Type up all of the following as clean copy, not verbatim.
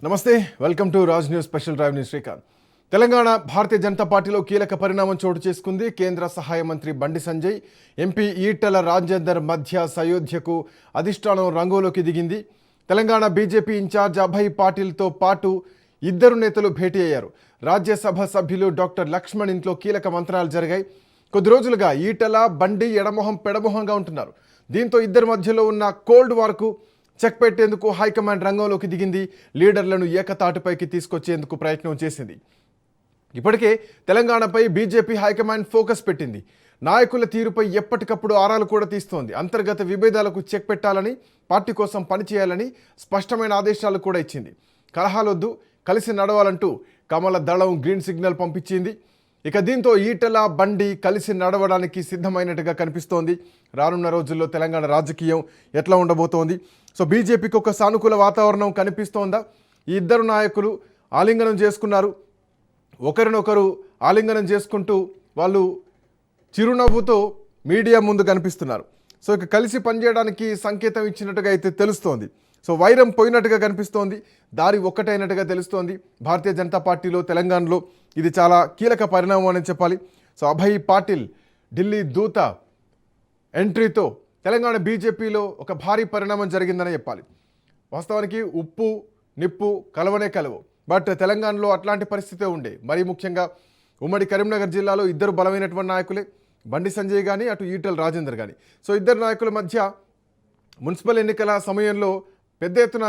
నమస్తే, welcome to Raj news special drive news Srikanth. Telangana Bharatiya Janata పార్టీలో కీలక పరిణామం చోటు చేసుకుంది. కేంద్ర సహాయ మంత్రి బండి సంజయ్, ఎంపీ ఈటెల రాజేందర్ మధ్య సయోధ్యకు అధిష్టానం రంగంలోకి దిగింది. తెలంగాణ బీజేపీ ఇన్ఛార్జ్ అభయ్ పాటిల్తో పాటు ఇద్దరు నేతలు భేటీ అయ్యారు. రాజ్యసభ సభ్యులు డాక్టర్ లక్ష్మణ్ ఇంట్లో కీలక మంత్రాలు జరిగాయి. కొద్ది రోజులుగా ఈటెల, బండి ఎడమొహం పెడమొహంగా ఉంటున్నారు. దీంతో ఇద్దరి మధ్యలో ఉన్న కోల్డ్ వార్కు చెక్ పెట్టేందుకు హైకమాండ్ రంగంలోకి దిగింది. లీడర్లను ఏకతాటిపైకి తీసుకొచ్చేందుకు ప్రయత్నం చేసింది. ఇప్పటికే తెలంగాణపై బీజేపీ హైకమాండ్ ఫోకస్ పెట్టింది. నాయకుల తీరుపై ఎప్పటికప్పుడు ఆరాలు కూడా తీస్తోంది. అంతర్గత విభేదాలకు చెక్ పెట్టాలని, పార్టీ కోసం పనిచేయాలని స్పష్టమైన ఆదేశాలు కూడా ఇచ్చింది. కలహాలొద్దు, కలిసి నడవాలంటూ కమల దళం గ్రీన్ సిగ్నల్ పంపించింది. ఇక దీంతో ఈటెల, బండి కలిసి నడవడానికి సిద్ధమైనట్టుగా కనిపిస్తోంది. రానున్న రోజుల్లో తెలంగాణ రాజకీయం ఎట్లా ఉండబోతోంది? సో బీజేపీకి ఒక సానుకూల వాతావరణం కనిపిస్తోందా? ఈ ఇద్దరు నాయకులు ఆలింగనం చేసుకున్నారు. ఒకరినొకరు ఆలింగనం చేసుకుంటూ వాళ్ళు చిరునవ్వుతో మీడియా ముందు కనిపిస్తున్నారు. సో ఇక కలిసి పనిచేయడానికి సంకేతం ఇచ్చినట్టుగా అయితే తెలుస్తోంది. సో వైరం పోయినట్టుగా కనిపిస్తోంది, దారి ఒక్కటైనట్టుగా తెలుస్తోంది. భారతీయ జనతా పార్టీలో తెలంగాణలో ఇది చాలా కీలక పరిణామం అని చెప్పాలి. సో అభయ్ పాటిల్ ఢిల్లీ దూత ఎంట్రీతో తెలంగాణ బీజేపీలో ఒక భారీ పరిణామం జరిగిందని చెప్పాలి. వాస్తవానికి ఉప్పు నిప్పు కలవనే కలవు, బట్ తెలంగాణలో అట్లాంటి పరిస్థితే ఉండే. మరీ ముఖ్యంగా ఉమ్మడి కరీంనగర్ జిల్లాలో ఇద్దరు బలమైనటువంటి నాయకులే, బండి సంజయ్ కానీ అటు ఈటెల రాజేందర్ కానీ. సో ఇద్దరు నాయకుల మధ్య మున్సిపల్ ఎన్నికల సమయంలో పెద్ద ఎత్తున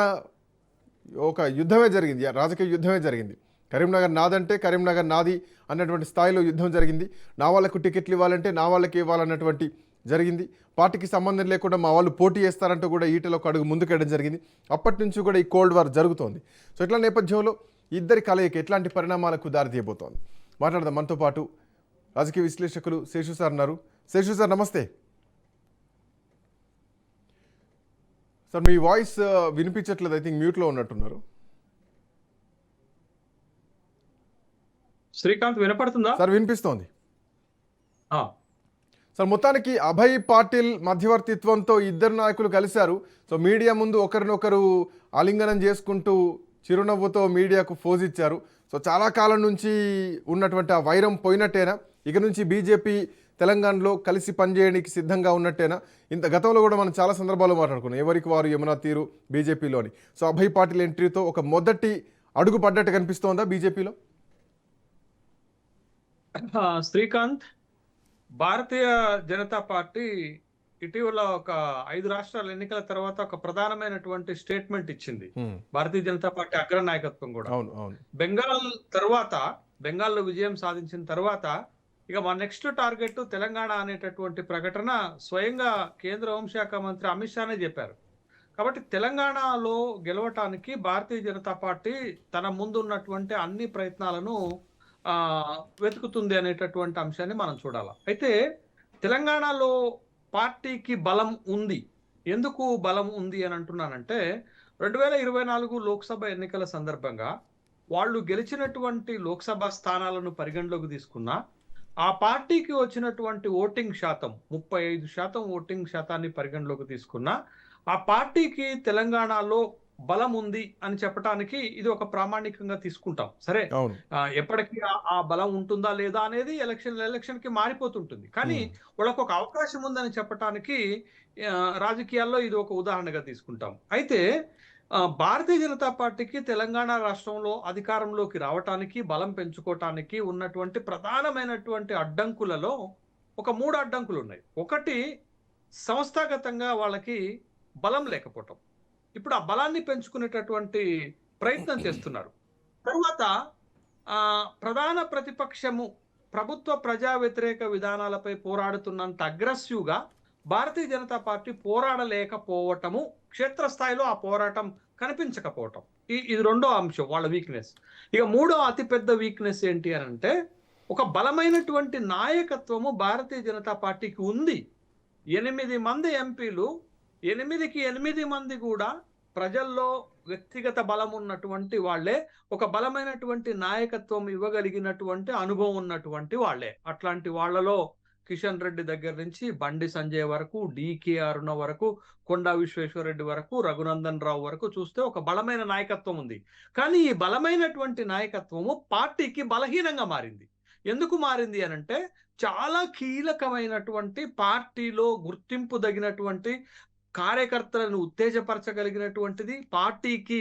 ఒక యుద్ధమే జరిగింది, రాజకీయ యుద్ధమే జరిగింది. కరీంనగర్ నాదంటే కరీంనగర్ నాది అన్నటువంటి స్థాయిలో యుద్ధం జరిగింది. నా వాళ్ళకు టికెట్లు ఇవ్వాలంటే నా వాళ్ళకి ఇవ్వాలన్నటువంటి జరిగింది. పార్టీకి సంబంధం లేకుండా మా వాళ్ళు పోటీ చేస్తారంటూ కూడా ఈటెల ఒక అడుగు ముందుకెళ్ళడం జరిగింది. అప్పటి నుంచి కూడా ఈ కోల్డ్ వార్ జరుగుతోంది. సో ఇట్లా నేపథ్యంలో ఇద్దరి కలయిక ఎట్లాంటి పరిణామాలకు దారితీయబోతోంది మాట్లాడదాం. మనతో పాటు రాజకీయ విశ్లేషకులు శేషు సార్ ఉన్నారు. శేషు సార్ నమస్తే సార్. మీ వాయిస్ వినిపించట్లేదు, ఐ థింక్ మ్యూట్లో ఉన్నట్టున్నారు. శ్రీకాంత్ వినపడుతుందా సార్? వినిపిస్తోంది సార్. మొత్తానికి అభయ్ పాటిల్ మధ్యవర్తిత్వంతో ఇద్దరు నాయకులు కలిశారు. సో మీడియా ముందు ఒకరినొకరు ఆలింగనం చేసుకుంటూ చిరునవ్వుతో మీడియాకు ఫోజ్ ఇచ్చారు. సో చాలా కాలం నుంచి ఉన్నటువంటి ఆ వైరం పోయినట్టేనా? ఇక నుంచి బీజేపీ తెలంగాణలో కలిసి పనిచేయడానికి సిద్ధంగా ఉన్నట్టేనా? ఇంత గతంలో కూడా మనం చాలా సందర్భాల్లో మాట్లాడుకున్నాం, ఎవరికి వారు యమునా తీరు బీజేపీలోని. సో అభయ్ పాటిల్ ఎంట్రీతో ఒక మొదటి అడుగు పడ్డట్టు కనిపిస్తోందా బీజేపీలో? శ్రీకాంత్, భారతీయ జనతా పార్టీ ఇటీవల ఒక 5 రాష్ట్రాల ఎన్నికల తర్వాత ఒక ప్రధానమైనటువంటి స్టేట్మెంట్ ఇచ్చింది. భారతీయ జనతా పార్టీ అగ్ర నాయకత్వం కూడా బెంగాల్లో విజయం సాధించిన తర్వాత ఇక మా నెక్స్ట్ టార్గెట్ తెలంగాణ అనేటటువంటి ప్రకటన స్వయంగా కేంద్ర హోంశాఖ మంత్రి అమిత్ షానే చెప్పారు. కాబట్టి తెలంగాణలో గెలవటానికి భారతీయ జనతా పార్టీ తన ముందు ఉన్నటువంటి అన్ని ప్రయత్నాలను వెతుకుతుంది అనేటటువంటి అంశాన్ని మనం చూడాలి. అయితే తెలంగాణలో పార్టీకి బలం ఉంది. ఎందుకు బలం ఉంది అని అంటున్నానంటే 2024 లోక్సభ ఎన్నికల సందర్భంగా వాళ్ళు గెలిచినటువంటి లోక్సభ స్థానాలను పరిగణలోకి తీసుకున్నా ఆ పార్టీకి వచ్చినటువంటి ఓటింగ్ శాతం 35% ఓటింగ్ శాతాన్ని పరిగణలోకి తీసుకున్నా ఆ పార్టీకి తెలంగాణలో బలం ఉంది అని చెప్పడానికి ఇది ఒక ప్రామాణికంగా తీసుకుంటాం. సరే, ఎప్పటికీ ఆ బలం ఉంటుందా లేదా అనేది ఎలక్షన్ కి మారిపోతుంటుంది. కానీ వాళ్ళకు ఒక అవకాశం ఉందని చెప్పడానికి రాజకీయాల్లో ఇది ఒక ఉదాహరణగా తీసుకుంటాం. అయితే భారతీయ జనతా పార్టీకి తెలంగాణ రాష్ట్రంలో అధికారంలోకి రావటానికి, బలం పెంచుకోవటానికి ఉన్నటువంటి ప్రధానమైనటువంటి అడ్డంకులలో ఒక 3 అడ్డంకులు ఉన్నాయి. ఒకటి, సంస్థాగతంగా వాళ్ళకి బలం లేకపోవటం. ఇప్పుడు ఆ బలాన్ని పెంచుకునేటటువంటి ప్రయత్నం చేస్తున్నారు. తర్వాత ప్రధాన ప్రతిపక్షము ప్రభుత్వ ప్రజా వ్యతిరేక విధానాలపై పోరాడుతున్నంత అగ్రెసివ్గా భారతీయ జనతా పార్టీ పోరాడలేకపోవటము, క్షేత్రస్థాయిలో ఆ పోరాటం కనిపించకపోవటం, ఇది రెండో అంశం వాళ్ళ వీక్నెస్. ఇక మూడో అతిపెద్ద వీక్నెస్ ఏంటి అని అంటే ఒక బలమైనటువంటి నాయకత్వము భారతీయ జనతా పార్టీకి ఉంది. 8 మంది ఎంపీలు, 8కి 8 మంది కూడా ప్రజల్లో వ్యక్తిగత బలం ఉన్నటువంటి వాళ్లే, ఒక బలమైనటువంటి నాయకత్వం ఇవ్వగలిగినటువంటి అనుభవం ఉన్నటువంటి వాళ్లే. అట్లాంటి వాళ్లలో కిషన్ రెడ్డి దగ్గర నుంచి బండి సంజయ్ వరకు, డికే అరుణ వరకు, కొండా విశ్వేశ్వరరెడ్డి వరకు, రఘునందన్ రావు వరకు చూస్తే ఒక బలమైన నాయకత్వం ఉంది. కానీ ఈ బలమైనటువంటి నాయకత్వము పార్టీకి బలహీనంగా మారింది. ఎందుకు మారింది అనంటే చాలా కీలకమైనటువంటి పార్టీలో గుర్తింపు తగినటువంటి కార్యకర్తలను ఉత్తేజపరచగలిగినటువంటిది, పార్టీకి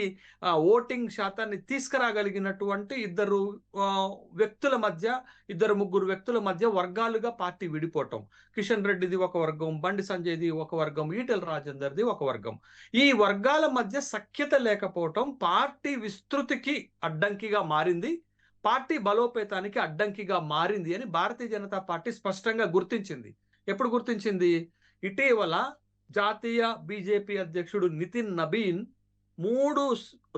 ఓటింగ్ శాతాన్ని తీసుకురాగలిగినటువంటి వ్యక్తుల మధ్య, ముగ్గురు వ్యక్తుల మధ్య వర్గాలుగా పార్టీ విడిపోవటం. కిషన్ రెడ్డిది ఒక వర్గం, బండి సంజయ్ది ఒక వర్గం, ఈటెల రాజేందర్ది ఒక వర్గం. ఈ వర్గాల మధ్య సఖ్యత లేకపోవటం పార్టీ విస్తృతికి అడ్డంకిగా మారింది, పార్టీ బలోపేతానికి అడ్డంకిగా మారింది అని భారతీయ జనతా పార్టీ స్పష్టంగా గుర్తించింది. ఎప్పుడు గుర్తించింది? ఇటీవల జాతీయ బీజేపీ అధ్యక్షుడు నితిన్ నబీన్ 3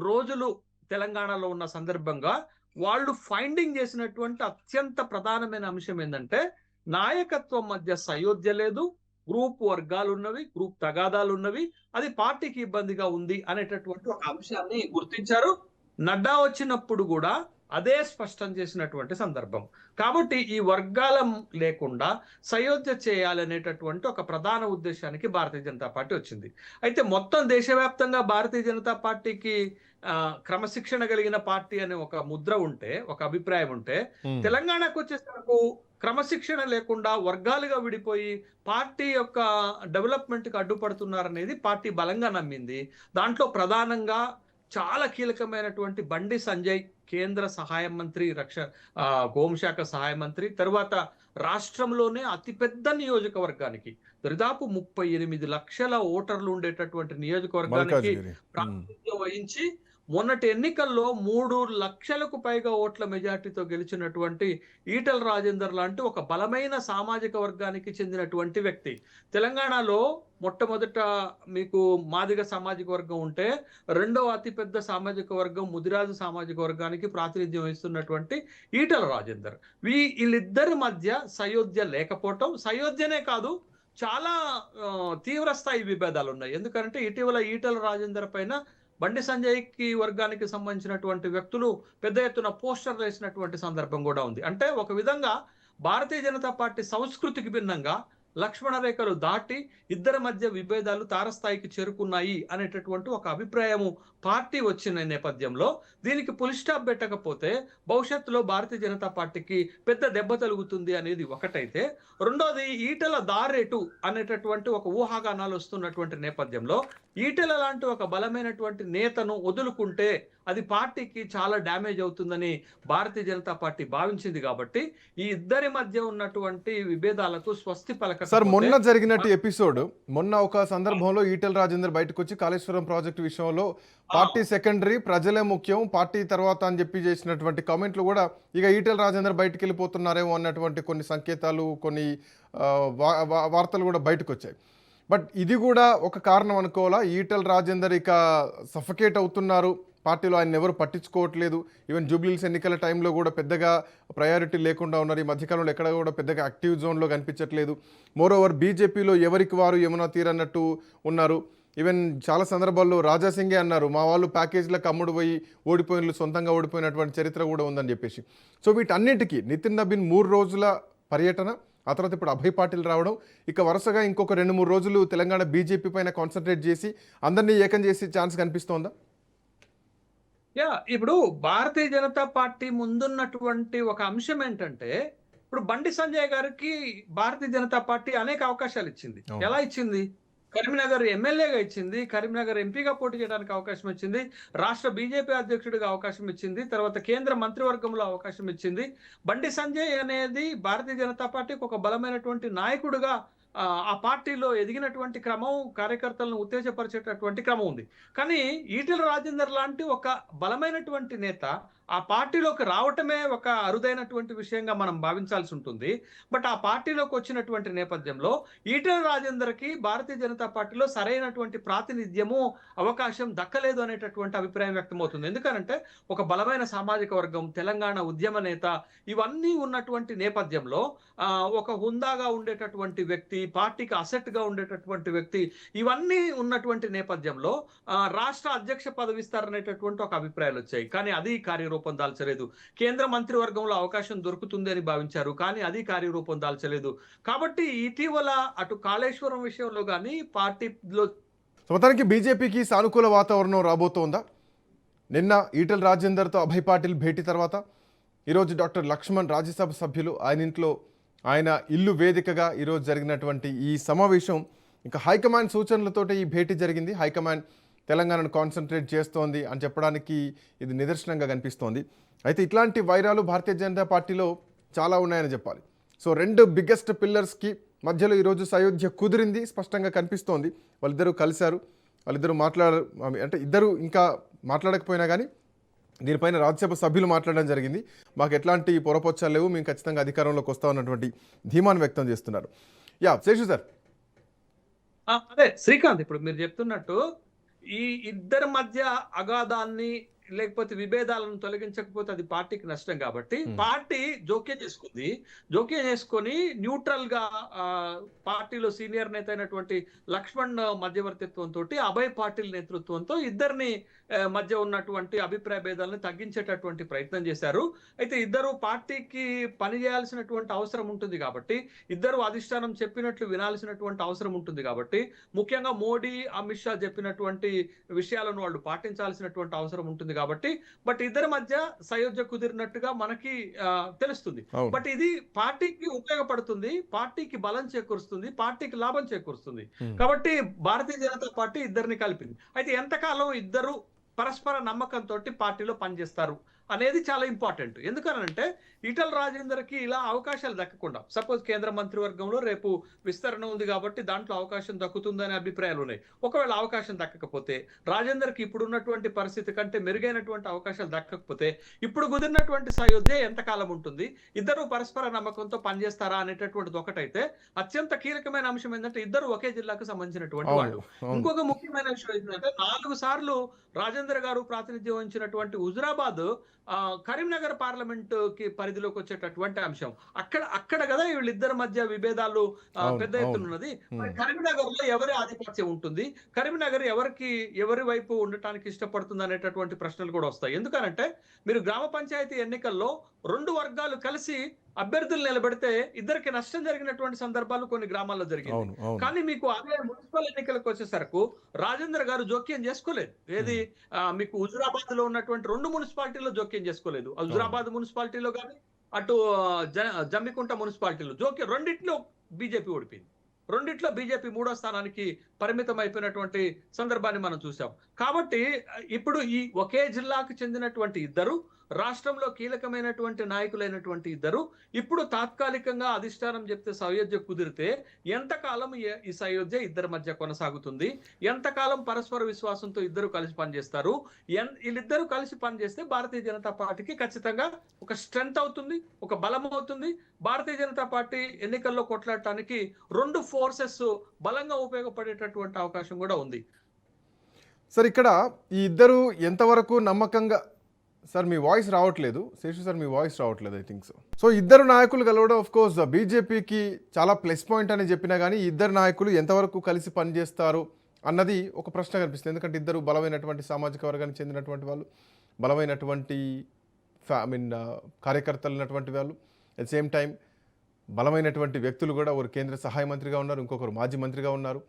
రోజులు తెలంగాణలో ఉన్న సందర్భంగా వాళ్ళు ఫైండింగ్ చేసినటువంటి అత్యంత ప్రధానమైన అంశం ఏంటంటే నాయకత్వం మధ్య సయోధ్య లేదు, గ్రూప్ వర్గాలు ఉన్నవి, గ్రూప్ తగాదాలు ఉన్నవి, అది పార్టీకి ఇబ్బందిగా ఉంది అనేటటువంటి ఒక అంశాన్ని గుర్తించారు. నడ్డా వచ్చినప్పుడు కూడా అదే స్పష్టం చేసినటువంటి సందర్భం. కాబట్టి ఈ వర్గాల లేకుండా సయోధ్య చేయాలనేటటువంటి ఒక ప్రధాన ఉద్దేశానికి భారతీయ జనతా పార్టీ వచ్చింది. అయితే మొత్తం దేశవ్యాప్తంగా భారతీయ జనతా పార్టీకి క్రమశిక్షణ కలిగిన పార్టీ అనే ఒక ముద్ర ఉంటే, ఒక అభిప్రాయం ఉంటే, తెలంగాణకు వచ్చేసరికి క్రమశిక్షణ లేకుండా వర్గాలుగా విడిపోయి పార్టీ యొక్క డెవలప్మెంట్ కి అడ్డుపడుతున్నారనేది పార్టీ బలంగా నమ్మింది. దాంట్లో ప్రధానంగా చాలా కీలకమైనటువంటి బండి సంజయ్, కేంద్ర సహాయ మంత్రి, హోంశాఖ సహాయ మంత్రి, తర్వాత రాష్ట్రంలోనే అతిపెద్ద నియోజకవర్గానికి దాదాపు 38 లక్షల ఓటర్లు ఉండేటటువంటి నియోజకవర్గానికి ప్రాతినిధ్యం వహించి మొన్నటి ఎన్నికల్లో 3 లక్షలకు పైగా ఓట్ల మెజార్టీతో గెలిచినటువంటి ఈటెల రాజేందర్ లాంటి ఒక బలమైన సామాజిక వర్గానికి చెందినటువంటి వ్యక్తి. తెలంగాణలో మొట్టమొదట మీకు మాదిగ సామాజిక వర్గం ఉంటే, రెండవ అతిపెద్ద సామాజిక వర్గం ముదిరాజు సామాజిక వర్గానికి ప్రాతినిధ్యం వహిస్తున్నటువంటి ఈటెల రాజేందర్. వీళ్ళిద్దరి మధ్య సయోధ్య లేకపోవటం, సయోధ్యనే కాదు చాలా తీవ్ర స్థాయి విభేదాలు ఉన్నాయి. ఎందుకంటే ఇటీవల ఈటెల రాజేందర్ పైన బండి సంజయ్కి వర్గానికి సంబంధించినటువంటి వ్యక్తులు పెద్ద ఎత్తున పోస్టర్లు వేసినటువంటి సందర్భం కూడా ఉంది. అంటే ఒక విధంగా భారతీయ జనతా పార్టీ సంస్కృతికి భిన్నంగా లక్ష్మణ రేఖలు దాటి ఇద్దరి మధ్య విభేదాలు తారస్థాయికి చేరుకున్నాయి అనేటటువంటి ఒక అభిప్రాయము పార్టీ వచ్చిన నేపథ్యంలో దీనికి పులి స్టాప్ పెట్టకపోతే భవిష్యత్తులో భారతీయ జనతా పార్టీకి పెద్ద దెబ్బ తలుగుతుంది అనేది ఒకటైతే, రెండోది ఈటెల దారేటు అనేటటువంటి ఒక ఊహాగానాలు వస్తున్నటువంటి నేపథ్యంలో ఈటెల లాంటి ఒక బలమైనటువంటి నేతను వదులుకుంటే అది పార్టీకి చాలా డ్యామేజ్ అవుతుందని భారతీయ జనతా పార్టీ భావించింది. కాబట్టి ఈ ఇద్దరి మధ్య ఉన్నటువంటి విభేదాలకు స్వస్తి పలక. సార్, మొన్న జరిగినట్టు ఎపిసోడ్, మొన్న ఒక సందర్భంలో ఈటెల రాజేందర్ బయటకు వచ్చి కాళేశ్వరం ప్రాజెక్టు విషయంలో పార్టీ సెకండరీ, ప్రజలే ముఖ్యం, పార్టీ తర్వాత అని చెప్పి చేసినటువంటి కామెంట్లు కూడా ఇక ఈటెల రాజేందర్ బయటకు వెళ్ళిపోతున్నారేమో అన్నటువంటి కొన్ని సంకేతాలు, కొన్ని వార్తలు కూడా బయటకు వచ్చాయి. బట్ ఇది కూడా ఒక కారణం అనుకోవాలా? ఈటెల రాజేందర్ ఇక సఫకేట్ అవుతున్నారు, పార్టీలో ఆయన ఎవరు పట్టించుకోవట్లేదు, ఈవెన్ జూబ్లీహిల్స్ ఎన్నికల టైంలో కూడా పెద్దగా ప్రయారిటీ లేకుండా ఉన్నారు, ఈ మధ్యకాలంలో ఎక్కడ కూడా పెద్దగా యాక్టివ్ జోన్లో కనిపించట్లేదు. మోరోవర్ బీజేపీలో ఎవరికి వారు యమునా తీరన్నట్టు ఉన్నారు. ఈవెన్ చాలా సందర్భాల్లో రాజాసింగే అన్నారు, మా వాళ్ళు ప్యాకేజీలకు అమ్ముడు పోయి ఓడిపోయిన, సొంతంగా ఓడిపోయినటువంటి చరిత్ర కూడా ఉందని చెప్పేసి. సో వీటన్నిటికీ నితిన్ నబీన్ 3 రోజుల పర్యటన, ఆ తర్వాత ఇప్పుడు అభయ్ పాటిల్ రావడం, ఇక వరుసగా ఇంకొక 2-3 రోజులు తెలంగాణ బీజేపీ పైన కాన్సన్ట్రేట్ చేసి అందరినీ ఏకం చేసి ఛాన్స్ కనిపిస్తోందా? ఇప్పుడు భారతీయ జనతా పార్టీ ముందున్నటువంటి ఒక అంశం ఏంటంటే, ఇప్పుడు బండి సంజయ్ గారికి భారతీయ జనతా పార్టీ అనేక అవకాశాలు ఇచ్చింది. ఎలా ఇచ్చింది? కరీంనగర్ ఎమ్మెల్యేగా ఇచ్చింది, కరీంనగర్ ఎంపీగా పోటీ చేయడానికి అవకాశం ఇచ్చింది, రాష్ట్ర బీజేపీ అధ్యక్షుడిగా అవకాశం ఇచ్చింది, తర్వాత కేంద్ర మంత్రివర్గంలో అవకాశం ఇచ్చింది. బండి సంజయ్ అనేది భారతీయ జనతా పార్టీకి ఒక బలమైనటువంటి నాయకుడిగా ఆ పార్టీలో ఎదిగినటువంటి క్రమం, కార్యకర్తలను ఉత్తేజపరిచేటటువంటి క్రమం ఉంది. కానీ ఈటెల రాజేందర్ లాంటి ఒక బలమైనటువంటి నేత ఆ పార్టీలోకి రావటమే ఒక అరుదైనటువంటి విషయంగా మనం భావించాల్సి ఉంటుంది. బట్ ఆ పార్టీలోకి వచ్చినటువంటి నేపథ్యంలో ఈటెల రాజేందర్కి భారతీయ జనతా పార్టీలో సరైనటువంటి ప్రాతినిధ్యము, అవకాశం దక్కలేదు అనేటటువంటి అభిప్రాయం వ్యక్తమవుతుంది. ఎందుకంటే ఒక బలమైన సామాజిక వర్గం, తెలంగాణ ఉద్యమ నేత, ఇవన్నీ ఉన్నటువంటి నేపథ్యంలో ఒక హుందాగా ఉండేటటువంటి వ్యక్తి, పార్టీకి అసెట్ గా ఉండేటటువంటి వ్యక్తి, ఇవన్నీ ఉన్నటువంటి నేపథ్యంలో రాష్ట్ర అధ్యక్ష పదవి ఇస్తారనేటటువంటి ఒక అభిప్రాయాలు వచ్చాయి. కానీ అది కార్యరూపం కార్యరూపం దాల్చలేదు. కేంద్ర మంత్రివర్గంలో అవకాశం దొరుకుతుంది అని భావించారు, కానీ అది కార్యరూపం దాల్చలేదు. కాబట్టి ఇటీవల అటు కాళేశ్వరం విషయంలో కానీ పార్టీలో మొత్తానికి బీజేపీకి సానుకూల వాతావరణం రాబోతోందా? నిన్న ఈటెల రాజేందర్తో అభయ్ పాటిల్ భేటీ తర్వాత ఈరోజు డాక్టర్ లక్ష్మణ్ రాజ్యసభ సభ్యులు ఆయన ఇల్లు వేదికగా ఈరోజు జరిగినటువంటి ఈ సమావేశం ఇంకా హైకమాండ్ సూచనలతోటి ఈ భేటీ జరిగింది. హైకమాండ్ తెలంగాణను కాన్సన్ట్రేట్ చేస్తోంది అని చెప్పడానికి ఇది నిదర్శనంగా కనిపిస్తోంది. అయితే ఇట్లాంటి వైరాలు భారతీయ జనతా పార్టీలో చాలా ఉన్నాయని చెప్పాలి. సో రెండు బిగ్గెస్ట్ పిల్లర్స్కి మధ్యలో ఈరోజు సయోధ్య కుదిరింది, స్పష్టంగా కనిపిస్తోంది. వాళ్ళిద్దరూ కలిశారు, వాళ్ళిద్దరూ అంటే ఇద్దరు ఇంకా మాట్లాడకపోయినా కానీ దీనిపైన రాజ్యసభ సభ్యులు మాట్లాడడం జరిగింది. మాకు ఎట్లాంటి పొరపొచ్చాలు లేవు, మేము ఖచ్చితంగా అధికారంలోకి వస్తామన్నటువంటి ధీమాను వ్యక్తం చేస్తున్నారు. శేషు సార్. అదే శ్రీకాంత్, ఇప్పుడు మీరు చెప్తున్నట్టు ఈ ఇద్దరి మధ్య అగాధాన్ని లేకపోతే విభేదాలను తొలగించకపోతే అది పార్టీకి నష్టం. కాబట్టి పార్టీ జోక్యం చేసుకొని న్యూట్రల్ గా పార్టీలో సీనియర్ నేత అయినటువంటి లక్ష్మణ్ మధ్యవర్తిత్వంతో, అభయ్ పాటిల్ నేతృత్వంతో ఇద్దరిని మధ్య ఉన్నటువంటి అభిప్రాయ భేదాలను తగ్గించేటటువంటి ప్రయత్నం చేశారు. అయితే ఇద్దరు పార్టీకి పని చేయాల్సినటువంటి అవసరం ఉంటుంది కాబట్టి, ఇద్దరు అధిష్టానం చెప్పినట్లు వినాల్సినటువంటి అవసరం ఉంటుంది కాబట్టి, ముఖ్యంగా మోడీ అమిత్ షా చెప్పినటువంటి విషయాలను వాళ్ళు పాటించాల్సినటువంటి అవసరం ఉంటుంది కాబట్టి, బట్ ఇద్దరి మధ్య సయోధ్య కుదిరినట్టుగా మనకి తెలుస్తుంది. బట్ ఇది పార్టీకి ఉపయోగపడుతుంది, పార్టీకి బలం చేకూరుస్తుంది, పార్టీకి లాభం చేకూరుస్తుంది. కాబట్టి భారతీయ జనతా పార్టీ ఇద్దరిని కలిపింది. అయితే ఎంతకాలం ఇద్దరు పరస్పర నమ్మకంతో పార్టీలో పనిచేస్తారు అనేది చాలా ఇంపార్టెంట్. ఎందుకనంటే ఈటల రాజేందర్కి ఇలా అవకాశాలు దక్కకుండా, సపోజ్ కేంద్ర మంత్రివర్గంలో రేపు విస్తరణ ఉంది కాబట్టి దాంట్లో అవకాశం దక్కుతుందనే అభిప్రాయాలు ఉన్నాయి. ఒకవేళ అవకాశం దక్కకపోతే, రాజేందర్కి ఇప్పుడు ఉన్నటువంటి పరిస్థితి కంటే మెరుగైనటువంటి అవకాశాలు దక్కకపోతే, ఇప్పుడు కుదిరినటువంటి సయోధ్య ఎంతకాలం ఉంటుంది, ఇద్దరు పరస్పర నమ్మకంతో పనిచేస్తారా అనేటటువంటిది ఒకటైతే, అత్యంత కీలకమైన అంశం ఏంటంటే ఇద్దరు ఒకే జిల్లాకు సంబంధించినటువంటి వాళ్ళు. ఇంకొక ముఖ్యమైన విషయం ఏంటంటే 4 సార్లు రాజేందర్ గారు ప్రాతినిధ్యం వహించినటువంటి హుజురాబాద్ కరీంనగర్ పార్లమెంట్ కి పరిధిలోకి వచ్చేటటువంటి అంశం. అక్కడ కదా వీళ్ళిద్దరి మధ్య విభేదాలు పెద్ద ఎత్తున ఉన్నది. కరీంనగర్ లో ఎవరి ఆధిపత్యం ఉంటుంది, కరీంనగర్ ఎవరి వైపు ఉండటానికి ఇష్టపడుతుంది అనేటటువంటి ప్రశ్నలు కూడా వస్తాయి. ఎందుకనంటే మీరు గ్రామ పంచాయతీ ఎన్నికల్లో 2 వర్గాలు కలిసి అభ్యర్థులు నిలబెడితే ఇద్దరికి నష్టం జరిగినటువంటి సందర్భాలు కొన్ని గ్రామాల్లో జరిగింది. కానీ మీకు అదే మున్సిపల్ ఎన్నికలకు వచ్చేసరికి రాజేందర్ గారు జోక్యం చేసుకోలేదు. ఏది మీకు హుజురాబాద్ లో ఉన్నటువంటి 2 మున్సిపాలిటీలో జోక్యం చేసుకోలేదు. హుజురాబాద్ మున్సిపాలిటీలో కానీ అటు జమ్మికుంట మున్సిపాలిటీలో జోక్యం, రెండిట్లో బీజేపీ ఓడిపోయింది. రెండిట్లో బీజేపీ 3వ స్థానానికి పరిమితం అయిపోయినటువంటి సందర్భాన్ని మనం చూసాం. కాబట్టి ఇప్పుడు ఈ ఒకే జిల్లాకు చెందినటువంటి ఇద్దరు, రాష్ట్రంలో కీలకమైనటువంటి నాయకులైనటువంటి ఇద్దరు ఇప్పుడు తాత్కాలికంగా అధిష్టానం చెప్తే సయోధ్య కుదిరితే ఎంతకాలం ఈ సయోధ్య ఇద్దరి మధ్య కొనసాగుతుంది, ఎంతకాలం పరస్పర విశ్వాసంతో ఇద్దరు కలిసి పనిచేస్తారు, వీళ్ళిద్దరూ కలిసి పనిచేస్తే భారతీయ జనతా పార్టీకి ఖచ్చితంగా ఒక స్ట్రెంగ్త్ అవుతుంది, ఒక బలం అవుతుంది. భారతీయ జనతా పార్టీ ఎన్నికల్లో కొట్లాడటానికి 2 ఫోర్సెస్ బలంగా ఉపయోగపడేటటువంటి అవకాశం కూడా ఉంది. సార్ ఇక్కడ ఈ ఇద్దరు ఎంతవరకు నమ్మకంగా, సార్ మీ వాయిస్ రావట్లేదు, శేషు సార్ మీ వాయిస్ రావట్లేదు, ఐ థింక్ సో ఇద్దరు నాయకులు కలవడం ఆఫ్ కోర్స్ బీజేపీకి చాలా ప్లస్ పాయింట్ అని చెప్పినా కానీ ఇద్దరు నాయకులు ఎంతవరకు కలిసి పనిచేస్తారు అన్నది ఒక ప్రశ్న కనిపిస్తుంది. ఎందుకంటే ఇద్దరు బలమైనటువంటి సామాజిక వర్గానికి చెందినటువంటి వాళ్ళు, బలమైనటువంటి కార్యకర్తలు ఉన్నటువంటి వాళ్ళు, అట్ సేమ్ టైం బలమైనటువంటి వ్యక్తులు కూడా, ఒకరు కేంద్ర సహాయ మంత్రిగా ఉన్నారు, ఇంకొకరు మాజీ మంత్రిగా ఉన్నారు.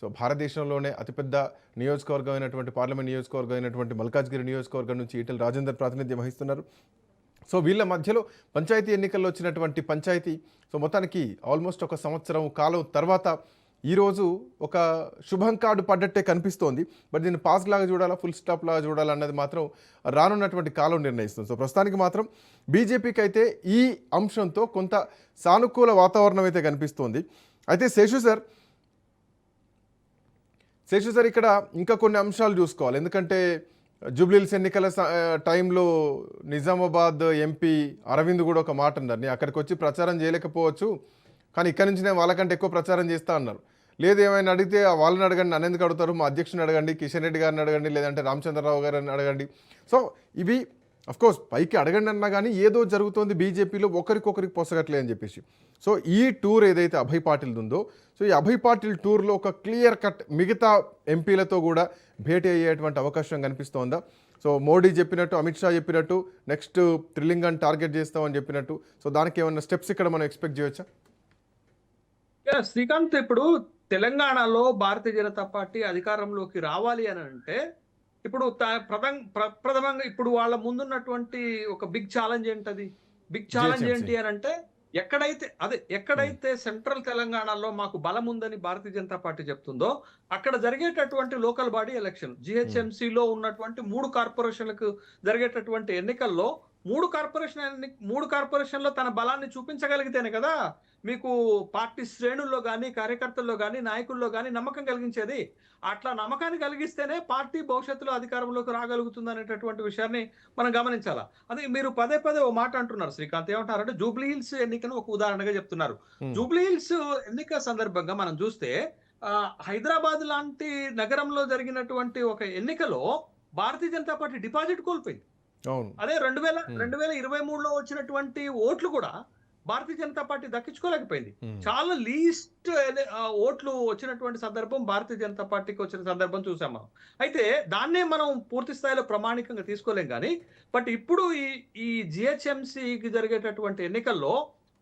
సో భారతదేశంలోనే అతిపెద్ద నియోజకవర్గం అయినటువంటి పార్లమెంట్ నియోజకవర్గం అయినటువంటి మల్కాజ్గిరి నియోజకవర్గం నుంచి ఈటెల రాజేందర్ ప్రాతినిధ్యం వహిస్తున్నారు. సో వీళ్ళ మధ్యలో పంచాయతీ ఎన్నికల్లో వచ్చినటువంటి పంచాయతీ, సో మొత్తానికి ఆల్మోస్ట్ 1 సంవత్సరం కాలం తర్వాత ఈరోజు ఒక శుభం కార్డు పడ్డట్టే కనిపిస్తోంది. బట్ దీన్ని పాస్ లాగా చూడాలా, ఫుల్ స్టాప్ లాగా చూడాలా అన్నది మాత్రం రానున్నటువంటి కాలం నిర్ణయిస్తుంది. సో ప్రస్తుతానికి మాత్రం బీజేపీకి అయితే ఈ అంశంతో కొంత సానుకూల వాతావరణం అయితే కనిపిస్తోంది. అయితే శేషు సార్ ఇక్కడ ఇంకా కొన్ని అంశాలు చూసుకోవాలి. ఎందుకంటే జూబ్లీహిల్స్ ఎన్నికల టైంలో నిజామాబాద్ ఎంపీ అరవింద్ కూడా ఒక మాట అన్నారు, నేను అక్కడికి వచ్చి ప్రచారం చేయలేకపోవచ్చు, కానీ ఇక్కడి నుంచి నేను వాళ్ళకంటే ఎక్కువ ప్రచారం చేస్తా అన్నారు. లేదు ఏమైనా అడిగితే వాళ్ళని అడగండి, నన్ను ఎందుకు అడుగుతారు, మా అధ్యక్షుని అడగండి, కిషన్ రెడ్డి గారిని అడగండి, లేదంటే రామచంద్రరావు గారిని అడగండి. సో ఇవి అఫ్కోర్స్ పైకి అడగండి అన్నా కానీ ఏదో జరుగుతోంది బీజేపీలో, ఒకరికొకరికి పొసగట్లే అని చెప్పేసి. సో ఈ టూర్ ఏదైతే అభయ్ పాటిల్ ఉందో, సో ఈ అభయ్ పాటిల్ టూర్లో ఒక క్లియర్ కట్ మిగతా ఎంపీలతో కూడా భేటీ అయ్యేటువంటి అవకాశం కనిపిస్తోందా? సో మోడీ చెప్పినట్టు, అమిత్ షా చెప్పినట్టు నెక్స్ట్ త్రిలింగాన్ని టార్గెట్ చేస్తామని చెప్పినట్టు, సో దానికి ఏమన్నా స్టెప్స్ ఇక్కడ మనం ఎక్స్పెక్ట్ చేయొచ్చా? శ్రీకాంత్, ఇప్పుడు తెలంగాణలో భారతీయ జనతా పార్టీ అధికారంలోకి రావాలి అని అంటే ఇప్పుడు ప్రథమంగా ఇప్పుడు వాళ్ళ ముందున్నటువంటి ఒక బిగ్ ఛాలెంజ్ ఏంటది? Big challenge GHMC. ఏంటి అని అంటే ఎక్కడైతే సెంట్రల్ తెలంగాణలో మాకు బలం ఉందని భారతీయ జనతా పార్టీ చెప్తుందో అక్కడ జరిగేటటువంటి లోకల్ బాడీ ఎలక్షన్, జిహెచ్ఎంసీలో ఉన్నటువంటి 3 కార్పొరేషన్లకు జరిగేటటువంటి ఎన్నికల్లో 3 కార్పొరేషన్లో తన బలాన్ని చూపించగలిగితేనే కదా మీకు పార్టీ శ్రేణుల్లో కానీ, కార్యకర్తల్లో కానీ, నాయకుల్లో కానీ నమ్మకం కలిగించేది. అట్లా నమ్మకాన్ని కలిగిస్తేనే పార్టీ భవిష్యత్తులో అధికారంలోకి రాగలుగుతుంది అనేటటువంటి విషయాన్ని మనం గమనించాలా. అది మీరు పదే ఓ మాట అంటున్నారు శ్రీకాంత్, ఏమంటారంటే జూబ్లీ హిల్స్ ఎన్నికను ఒక ఉదాహరణగా చెప్తున్నారు. జూబ్లీ హిల్స్ ఎన్నిక సందర్భంగా మనం చూస్తే హైదరాబాద్ లాంటి నగరంలో జరిగినటువంటి ఒక ఎన్నికలో భారతీయ జనతా పార్టీ డిపాజిట్ కోల్పోయింది. అదే 2023లో వచ్చినటువంటి ఓట్లు కూడా భారతీయ జనతా పార్టీ దక్కించుకోలేకపోయింది. చాలా లీస్ట్ ఓట్లు వచ్చినటువంటి సందర్భం భారతీయ జనతా పార్టీకి వచ్చిన సందర్భం చూసాం మనం. అయితే దాన్నే మనం పూర్తి స్థాయిలో ప్రామాణికంగా తీసుకోలేం కానీ, బట్ ఇప్పుడు ఈ జిహెచ్ఎంసీకి జరిగేటటువంటి ఎన్నికల్లో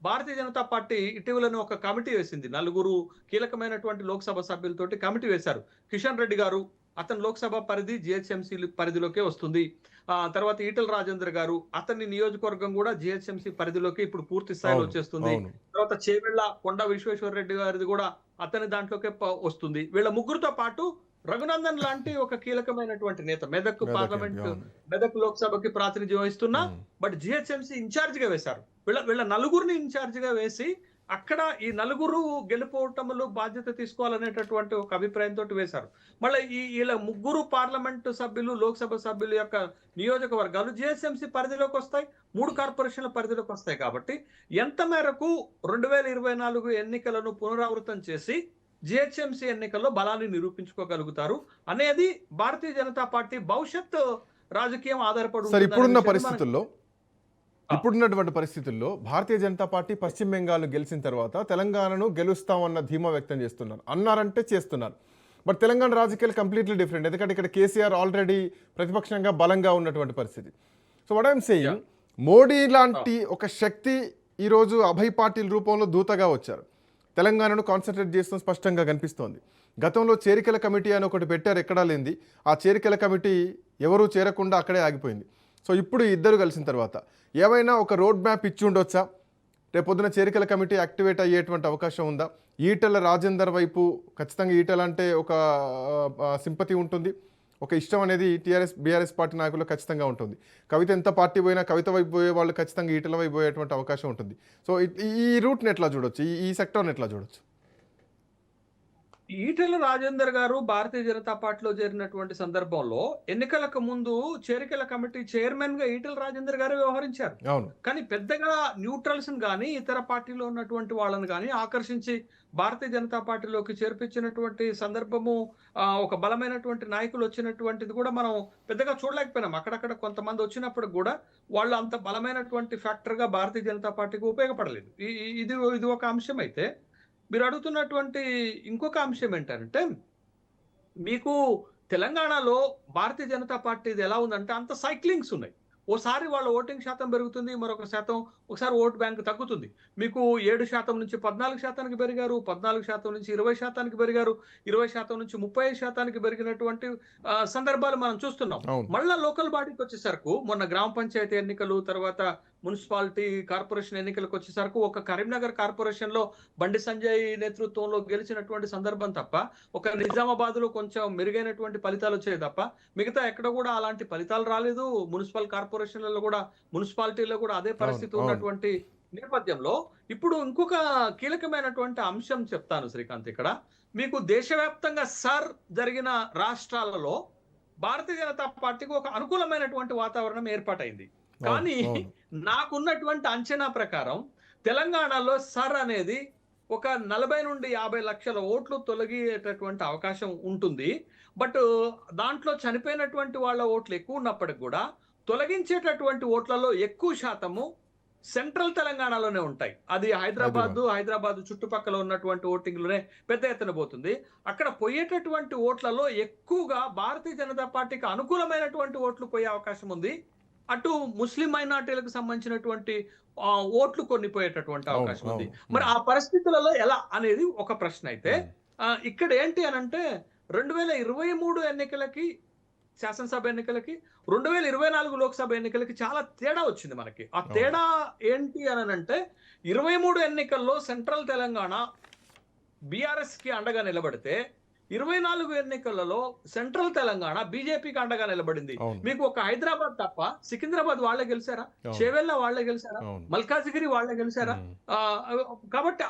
భారతీయ జనతా పార్టీ ఇటీవలని ఒక కమిటీ వేసింది. 4 కీలకమైనటువంటి లోక్సభ సభ్యులతోటి కమిటీ వేశారు. కిషన్ రెడ్డి గారు, అతని లోక్సభ పరిధి జిహెచ్ఎంసీ పరిధిలోకే వస్తుంది. తర్వాత ఈటల రాజేందర్ గారు, అతని నియోజకవర్గం కూడా జిహెచ్ఎంసీ పరిధిలోకి ఇప్పుడు పూర్తి స్థాయిలో వచ్చేస్తుంది. తర్వాత చేవెళ్ల కొండ విశ్వేశ్వర రెడ్డి గారిది కూడా అతని దాంట్లోకే వస్తుంది. వీళ్ళ ముగ్గురుతో పాటు రఘునందన్ లాంటి ఒక కీలకమైనటువంటి నేత, మెదక్ పార్లమెంట్, మెదక్ లోక్సభకి ప్రాతినిధ్యం వహిస్తున్నా బట్ జిహెచ్ఎంసీ ఇన్ఛార్జ్ గా వేశారు. వీళ్ళ 4 ఇన్ఛార్జ్ గా వేసి అక్కడ ఈ 4 గెలుపోవటంలో బాధ్యత తీసుకోవాలనేటటువంటి ఒక అభిప్రాయంతో వేశారు. మళ్ళీ వీళ్ళ 3 పార్లమెంటు సభ్యులు, లోక్సభ సభ్యుల యొక్క నియోజకవర్గాలు జిహెచ్ఎంసీ పరిధిలోకి వస్తాయి, 3 కార్పొరేషన్ల పరిధిలోకి వస్తాయి. కాబట్టి ఎంత మేరకు 2024 ఎన్నికలను పునరావృతం చేసి జిహెచ్ఎంసీ ఎన్నికల్లో బలాన్ని నిరూపించుకోగలుగుతారు అనేది భారతీయ జనతా పార్టీ భవిష్యత్ రాజకీయం ఆధారపడి ఇప్పుడున్నటువంటి పరిస్థితుల్లో భారతీయ జనతా పార్టీ పశ్చిమ బెంగాల్ గెలిచిన తర్వాత తెలంగాణను గెలుస్తామన్న ధీమా వ్యక్తం అన్నారంటే చేస్తున్నారు. బట్ తెలంగాణ రాజకీయాలు కంప్లీట్లీ డిఫరెంట్. ఎందుకంటే ఇక్కడ కేసీఆర్ ఆల్రెడీ ప్రతిపక్షంగా బలంగా ఉన్నటువంటి పరిస్థితి. So what I'm saying, Modi లాంటి ఒక శక్తి ఈరోజు అభయ్ పాటిల్ రూపంలో దూతగా వచ్చారు. తెలంగాణను కాన్సన్ట్రేట్ చేస్తూ స్పష్టంగా కనిపిస్తోంది. గతంలో చేరికల కమిటీ అని ఒకటి పెట్టారు, ఎక్కడా లేనిది. ఆ చేరికల కమిటీ ఎవరూ చేరకుండా అక్కడే ఆగిపోయింది. సో ఇప్పుడు ఇద్దరు కలిసిన తర్వాత ఏమైనా ఒక రోడ్ మ్యాప్ ఇచ్చి ఉండొచ్చా? రేపొద్దున చేరికల కమిటీ యాక్టివేట్ అయ్యేటువంటి అవకాశం ఉందా? ఈటల రాజేందర్ వైపు ఖచ్చితంగా ఈటల అంటే ఒక సింపతి ఉంటుంది, ఒక ఇష్టం అనేది బీఆర్ఎస్ పార్టీ నాయకులు ఖచ్చితంగా ఉంటుంది. కవిత ఎంత పార్టీ పోయినా కవిత వైపు పోయే వాళ్ళు ఖచ్చితంగా ఈటల వైపు పోయేటువంటి అవకాశం ఉంటుంది. సో ఈ రూట్ని ఎట్లా చూడొచ్చు, ఈ సెక్టర్ని ఎట్లా చూడొచ్చు? ఈటెల రాజేందర్ గారు భారతీయ జనతా పార్టీలో చేరినటువంటి సందర్భంలో ఎన్నికలకు ముందు చేరికల కమిటీ చైర్మన్ గా ఈటెల రాజేందర్ గారు వ్యవహరించారు. కానీ పెద్దగా న్యూట్రల్స్ గానీ ఇతర పార్టీలో ఉన్నటువంటి వాళ్ళని కానీ ఆకర్షించి భారతీయ జనతా పార్టీలోకి చేర్పించినటువంటి సందర్భము, ఒక బలమైనటువంటి నాయకులు వచ్చినటువంటిది కూడా మనం పెద్దగా చూడలేకపోయినాం. అక్కడక్కడ కొంతమంది వచ్చినప్పుడు కూడా వాళ్ళు అంత బలమైనటువంటి ఫ్యాక్టర్ గా భారతీయ జనతా పార్టీకి ఉపయోగపడలేదు. ఇది ఒక అంశం. అయితే మీరు అడుగుతున్నటువంటి ఇంకొక అంశం ఏంటంటే, మీకు తెలంగాణలో భారతీయ జనతా పార్టీది ఎలా ఉందంటే అంత సైక్లింగ్స్ ఉన్నాయి. ఓసారి వాళ్ళ ఓటింగ్ శాతం పెరుగుతుంది, మరొక శాతం ఒకసారి ఓట్ బ్యాంక్ తగ్గుతుంది. మీకు 7% నుంచి 14% పెరిగారు, 14% నుంచి 20% పెరిగారు, 20% నుంచి 35% పెరిగినటువంటి సందర్భాలు మనం చూస్తున్నాం. మళ్ళా లోకల్ బాడీకి వచ్చేసరికి మొన్న గ్రామ పంచాయతీ ఎన్నికలు, తర్వాత మున్సిపాలిటీ కార్పొరేషన్ ఎన్నికలకు వచ్చేసరికి ఒక కరీంనగర్ కార్పొరేషన్ లో బండి సంజయ్ నేతృత్వంలో గెలిచినటువంటి సందర్భం తప్ప, ఒక నిజామాబాద్ లో కొంచెం మెరుగైనటువంటి ఫలితాలు వచ్చాయి తప్ప మిగతా ఎక్కడ కూడా అలాంటి ఫలితాలు రాలేదు. మున్సిపల్ కార్పొరేషన్లలో కూడా, మున్సిపాలిటీలో కూడా అదే పరిస్థితి ఉన్నటువంటి నేపథ్యంలో ఇప్పుడు ఇంకొక కీలకమైనటువంటి అంశం చెప్తాను శ్రీకాంత్. ఇక్కడ మీకు దేశవ్యాప్తంగా జరిగిన రాష్ట్రాలలో భారతీయ జనతా పార్టీకి ఒక అనుకూలమైనటువంటి వాతావరణం ఏర్పాటైంది. కానీ నాకున్నటువంటి అంచనా ప్రకారం తెలంగాణలో అనేది ఒక 40 నుండి 50 లక్షల ఓట్లు తొలగేటటువంటి అవకాశం ఉంటుంది. బట్ దాంట్లో చనిపోయినటువంటి వాళ్ళ ఓట్లు ఎక్కువ ఉన్నప్పటికి కూడా తొలగించేటటువంటి ఓట్లలో ఎక్కువ శాతము సెంట్రల్ తెలంగాణలోనే ఉంటాయి. అది హైదరాబాద్ చుట్టుపక్కల ఉన్నటువంటి ఓటింగ్‌లోనే పెద్ద ఎత్తున పోతుంది. అక్కడ పోయేటటువంటి ఓట్లలో ఎక్కువగా భారతీయ జనతా పార్టీకి అనుకూలమైనటువంటి ఓట్లు పోయే అవకాశం ఉంది. అటు ముస్లిం మైనారిటీలకు సంబంధించినటువంటి ఓట్లు కొన్ని పోయేటటువంటి అవకాశం ఉంది. మరి ఆ పరిస్థితులలో ఎలా అనేది ఒక ప్రశ్న అయితే ఇక్కడ ఏంటి అనంటే 2023 ఎన్నికలకి, శాసనసభ ఎన్నికలకి, 2024 లోక్సభ ఎన్నికలకి చాలా తేడా వచ్చింది మనకి. ఆ తేడా ఏంటి అనంటే 23 ఎన్నికల్లో సెంట్రల్ తెలంగాణ బీఆర్ఎస్ కి అండగా నిలబడితే 24 ఎన్నికలలో సెంట్రల్ తెలంగాణ బీజేపీకి అండగా నిలబడింది. మీకు ఒక హైదరాబాద్ తప్ప సికింద్రాబాద్ వాళ్ళే గెలిచారా, చేవెళ్ళ వాళ్ళే గెలిచారా, మల్కాజిగిరి వాళ్ళే గెలిచారా? కాబట్టి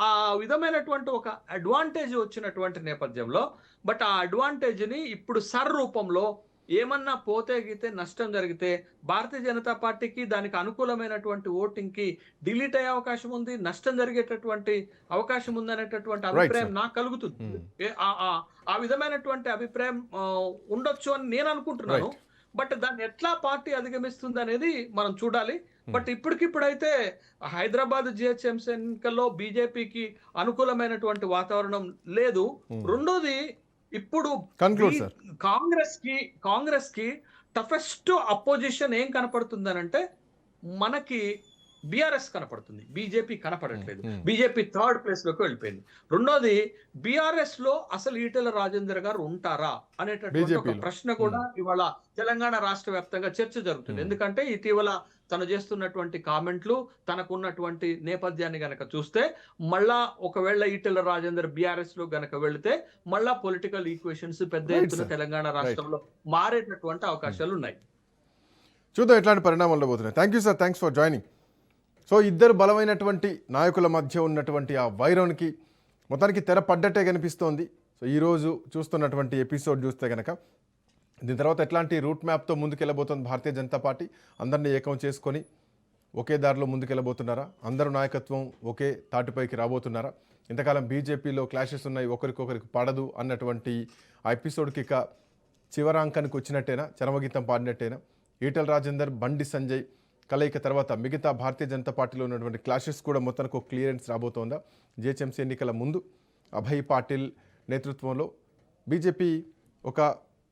ఆ విధమైనటువంటి ఒక అడ్వాంటేజ్ వచ్చినటువంటి నేపథ్యంలో బట్ ఆ అడ్వాంటేజ్ ని ఇప్పుడు రూపంలో ఏమన్నా పోతే గీతే నష్టం జరిగితే భారతీయ జనతా పార్టీకి దానికి అనుకూలమైనటువంటి ఓటింగ్ కి డిలీట్ అయ్యే అవకాశం ఉంది, నష్టం జరిగేటటువంటి అవకాశం ఉంది అనేటటువంటి అభిప్రాయం నాకు కలుగుతుంది. ఆ విధమైనటువంటి అభిప్రాయం ఉండొచ్చు అని నేను అనుకుంటున్నాను. బట్ దాన్ని ఎట్లా పార్టీ అధిగమిస్తుంది అనేది మనం చూడాలి. బట్ ఇప్పటికిప్పుడైతే హైదరాబాద్ జిహెచ్ఎంసీ ఎన్నికల్లో బీజేపీకి అనుకూలమైనటువంటి వాతావరణం లేదు. రెండోది, ఇప్పుడు కాంగ్రెస్ కి టఫెస్ట్ అపోజిషన్ ఏం కనపడుతుందనంటే మనకి బీఆర్ఎస్ కనపడుతుంది, బీజేపీ కనపడట్లేదు. బీజేపీ థర్డ్ ప్లేస్ లోకి వెళ్ళిపోయింది. రెండోది, బీఆర్ఎస్ లో అసలు ఈటెల రాజేందర్ గారు ఉంటారా అనేటటువంటి ఒక ప్రశ్న కూడా ఇవాళ తెలంగాణ రాష్ట్ర వ్యాప్తంగా చర్చ జరుగుతుంది. ఎందుకంటే ఇటీవల తను చేస్తున్నటువంటి కామెంట్లు, తనకున్నటువంటి నేపథ్యాన్ని గనక చూస్తే మళ్ళా ఒకవేళ ఈటెల రాజేందర్ బీఆర్ఎస్ లో గనక వెళితే మళ్ళా పొలిటికల్ ఈక్వేషన్స్ పెద్ద ఎత్తున తెలంగాణ రాష్ట్రంలో మారేటటువంటి అవకాశాలు ఉన్నాయి. చూద్దాం ఎట్లాంటి పరిణామాల్లో పోతున్నాయి. Thank you sir, thanks for joining. So ఇద్దరు బలమైనటువంటి నాయకుల మధ్య ఉన్నటువంటి ఆ వైరానికి మొత్తానికి తెర పడ్డట్టే కనిపిస్తోంది. సో ఈరోజు చూస్తున్నటువంటి ఎపిసోడ్ చూస్తే కనుక దీని తర్వాత ఎట్లాంటి రూట్ మ్యాప్తో ముందుకెళ్ళబోతుంది భారతీయ జనతా పార్టీ? అందరినీ ఏకం చేసుకొని ఒకే దారిలో ముందుకెళ్ళబోతున్నారా? అందరూ నాయకత్వం ఒకే తాటిపైకి రాబోతున్నారా? ఇంతకాలం బీజేపీలో క్లాషెస్ ఉన్నాయి, ఒకరికొకరికి పడదు అన్నటువంటి ఆ ఎపిసోడ్కి ఇక చివరాంకానికి వచ్చినట్టేనా, చరమగీతం పాడినట్టేనా? ఈటెల రాజేందర్, బండి సంజయ్ కలయిక తర్వాత మిగతా భారతీయ జనతా పార్టీలో ఉన్నటువంటి క్లాషెస్ కూడా మొత్తానికి ఒక క్లియరెన్స్ రాబోతోందా? జిహెచ్ఎంసీ ఎన్నికల ముందు అభయ్ పాటిల్ నేతృత్వంలో బీజేపీ ఒక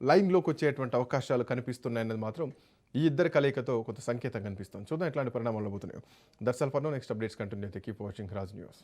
లైన్లోకి వచ్చేటువంటి అవకాశాలు కనిపిస్తున్నాయన్నది మాత్రం ఈ ఇద్దరు కలయికతో కొంత సంకేతం కనిపిస్తుంది. చూద్దాం ఎట్లాంటి పరిణామాలు పోతున్నాయో. That's all for now. Next updates continue. Keep watching Raj news.